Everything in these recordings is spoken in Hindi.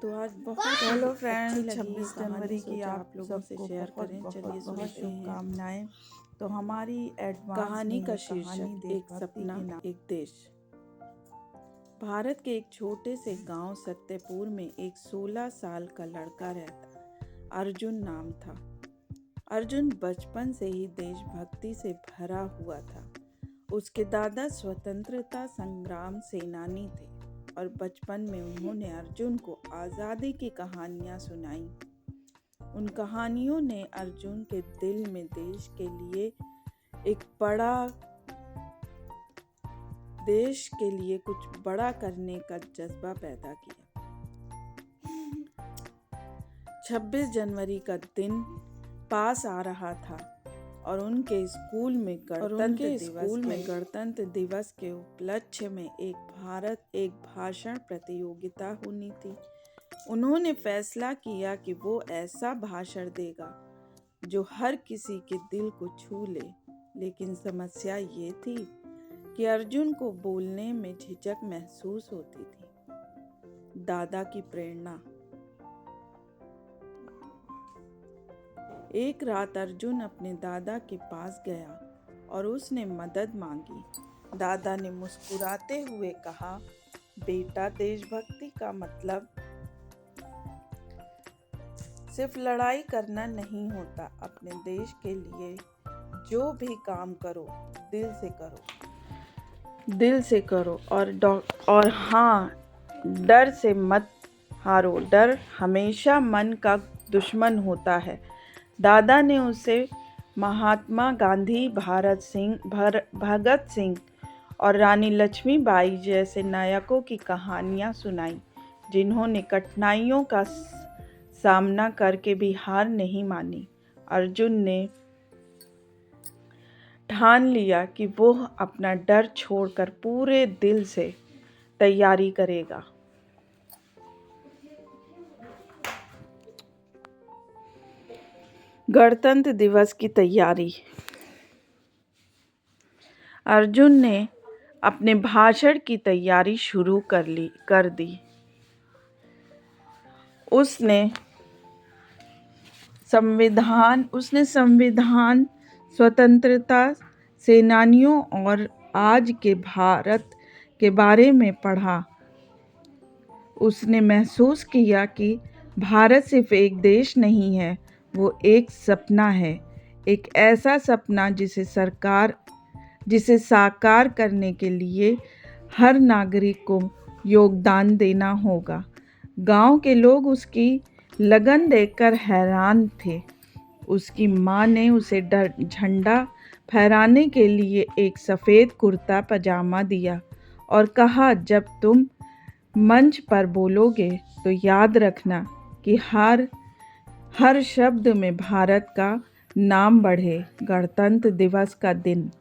तो आज बहुत हेलो अच्छी फ्रेंड्स, लगी 26 कहानी, जनवरी की सोचा आप लोगों से सबको शेयर बहुत करें। बहुत चलिए बहुत सुनते हैं। शुभकामनाएं। तो हमारी एडवांस कहानी में का ये कहानी शीर्षक एक देशभक्ति सपना के नाम। एक देश। भारत के एक छोटे से गांव सत्यपुर में एक 16 साल का लड़का रहता। अर्जुन नाम था। अर्जुन बचपन से ही देशभक्ति से भरा हुआ था। उसके दादा स्वतंत्रता संग्राम सेनानी थे और बचपन में उन्होंने अर्जुन को आज़ादी की कहानियां सुनाई। उन कहानियों ने अर्जुन के दिल में देश के लिए कुछ बड़ा करने का जज्बा पैदा किया। 26 जनवरी का दिन पास आ रहा था और उनके स्कूल में गणतंत्र दिवस के उपलक्ष्य में एक भारत एक भाषण प्रतियोगिता होनी थी। उन्होंने फैसला किया कि वो ऐसा भाषण देगा जो हर किसी के दिल को छू ले। लेकिन समस्या ये थी कि अर्जुन को बोलने में झिझक महसूस होती थी। दादा की प्रेरणा। एक रात अर्जुन अपने दादा के पास गया और उसने मदद मांगी। दादा ने मुस्कुराते हुए कहा, बेटा, देशभक्ति का मतलब सिर्फ लड़ाई करना नहीं होता। अपने देश के लिए जो भी काम करो, दिल से करो और हाँ, डर से मत हारो। डर हमेशा मन का दुश्मन होता है। दादा ने उसे महात्मा गांधी, भगत सिंह और रानी लक्ष्मीबाई जैसे नायकों की कहानियां सुनाई, जिन्होंने कठिनाइयों का सामना करके भी हार नहीं मानी। अर्जुन ने ठान लिया कि वो अपना डर छोड़कर पूरे दिल से तैयारी करेगा। गणतंत्र दिवस की तैयारी। अर्जुन ने अपने भाषण की तैयारी शुरू कर दी। उसने संविधान, स्वतंत्रता सेनानियों और आज के भारत के बारे में पढ़ा। उसने महसूस किया कि भारत सिर्फ एक देश नहीं है, वो एक सपना है। एक ऐसा सपना जिसे साकार करने के लिए हर नागरिक को योगदान देना होगा। गांव के लोग उसकी लगन देखकर हैरान थे। उसकी माँ ने उसे झंडा फहराने के लिए एक सफ़ेद कुर्ता पजामा दिया और कहा, जब तुम मंच पर बोलोगे तो याद रखना कि हर शब्द में भारत का नाम बढ़े। गणतंत्र दिवस का दिन।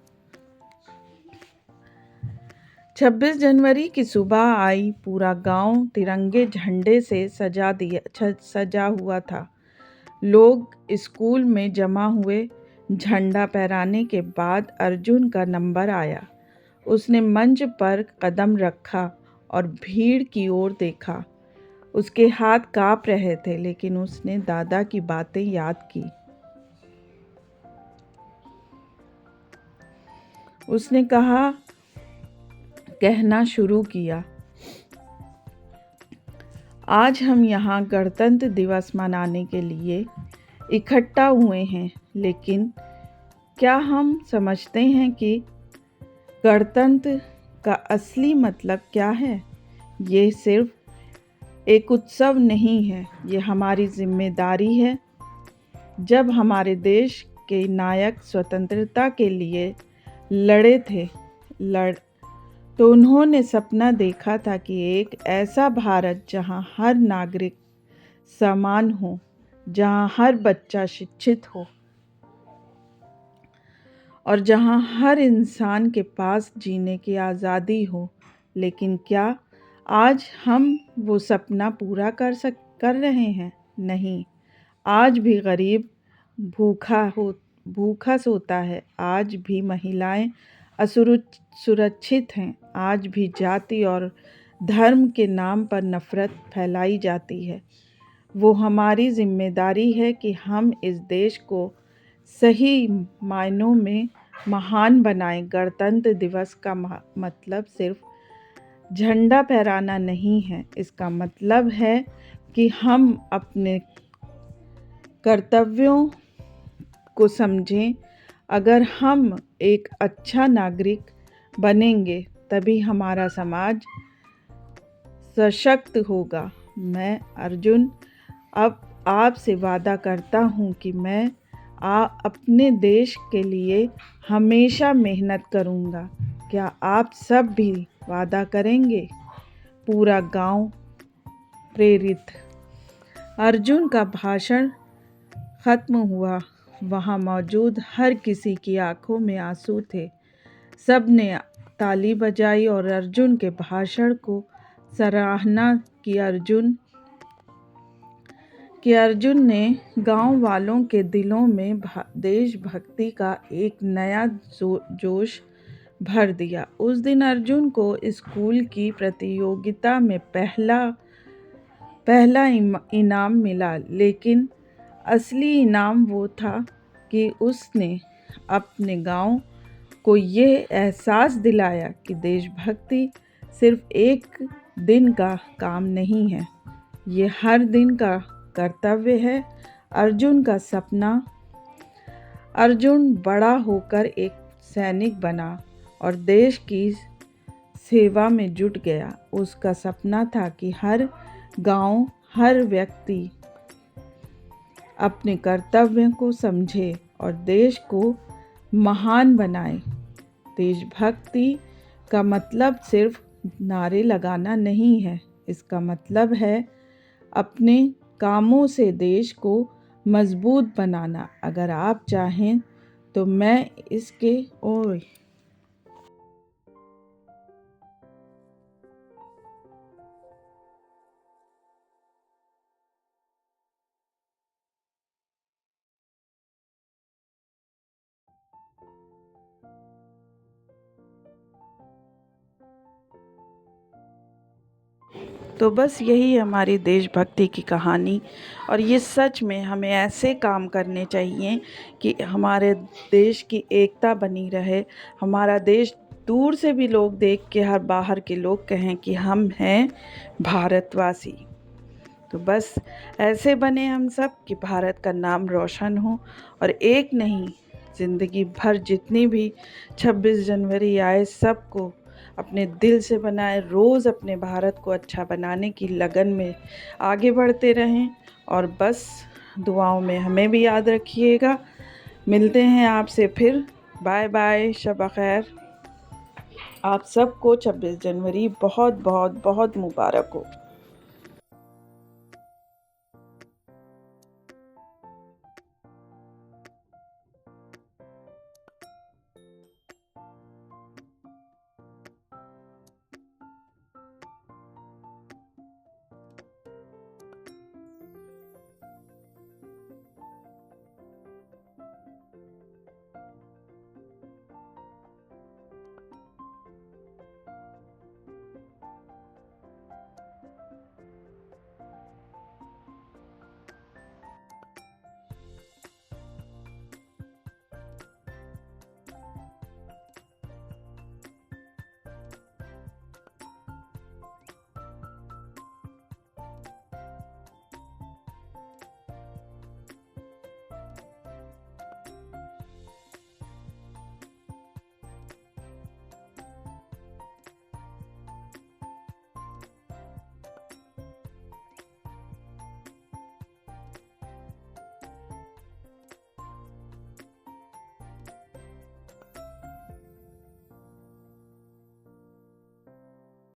26 जनवरी की सुबह आई। पूरा गांव तिरंगे झंडे से सजा हुआ था। लोग स्कूल में जमा हुए। झंडा फहराने के बाद अर्जुन का नंबर आया। उसने मंच पर कदम रखा और भीड़ की ओर देखा। उसके हाथ कांप रहे थे, लेकिन उसने दादा की बातें याद की। उसने कहना शुरू किया, आज हम यहाँ गणतंत्र दिवस मनाने के लिए इकट्ठा हुए हैं, लेकिन क्या हम समझते हैं कि गणतंत्र का असली मतलब क्या है? ये सिर्फ एक उत्सव नहीं है, ये हमारी जिम्मेदारी है। जब हमारे देश के नायक स्वतंत्रता के लिए लड़े थे, तो उन्होंने सपना देखा था कि एक ऐसा भारत जहां हर नागरिक समान हो, जहां हर बच्चा शिक्षित हो और जहां हर इंसान के पास जीने की आज़ादी हो। लेकिन क्या आज हम वो सपना पूरा कर रहे हैं? नहीं। आज भी गरीब भूखा सोता है। आज भी महिलाएं असुरक्षित हैं। आज भी जाति और धर्म के नाम पर नफ़रत फैलाई जाती है। वो हमारी जिम्मेदारी है कि हम इस देश को सही मायनों में महान बनाएं। गणतंत्र दिवस का मतलब सिर्फ झंडा फहराना नहीं है। इसका मतलब है कि हम अपने कर्तव्यों को समझें। अगर हम एक अच्छा नागरिक बनेंगे तभी हमारा समाज सशक्त होगा। मैं अर्जुन अब आपसे वादा करता हूँ कि मैं अपने देश के लिए हमेशा मेहनत करूँगा। क्या आप सब भी वादा करेंगे? पूरा गांव प्रेरित। अर्जुन का भाषण खत्म हुआ। वहाँ मौजूद हर किसी की आंखों में आंसू थे। सब ने ताली बजाई और अर्जुन के भाषण को सराहना की। अर्जुन ने गांव वालों के दिलों में देशभक्ति का एक नया जोश भर दिया। उस दिन अर्जुन को स्कूल की प्रतियोगिता में पहला इनाम मिला, लेकिन असली इनाम वो था कि उसने अपने गांव को ये एहसास दिलाया कि देशभक्ति सिर्फ एक दिन का काम नहीं है, ये हर दिन का कर्तव्य है। अर्जुन का सपना। अर्जुन बड़ा होकर एक सैनिक बना और देश की सेवा में जुट गया। उसका सपना था कि हर गांव, हर व्यक्ति अपने कर्तव्यों को समझे और देश को महान बनाए। देशभक्ति का मतलब सिर्फ नारे लगाना नहीं है। इसका मतलब है अपने कामों से देश को मजबूत बनाना। अगर आप चाहें तो मैं इसके तो बस यही हमारी देशभक्ति की कहानी। और ये सच में हमें ऐसे काम करने चाहिए कि हमारे देश की एकता बनी रहे। हमारा देश दूर से भी लोग देख के, हर बाहर के लोग कहें कि हम हैं भारतवासी। तो बस ऐसे बने हम सब कि भारत का नाम रोशन हो। और एक नहीं, ज़िंदगी भर जितनी भी 26 जनवरी आए सबको अपने दिल से बनाए। रोज़ अपने भारत को अच्छा बनाने की लगन में आगे बढ़ते रहें। और बस दुआओं में हमें भी याद रखिएगा। मिलते हैं आपसे फिर। बाय बाय, शब खैर। आप सबको 26 जनवरी बहुत बहुत बहुत मुबारक हो।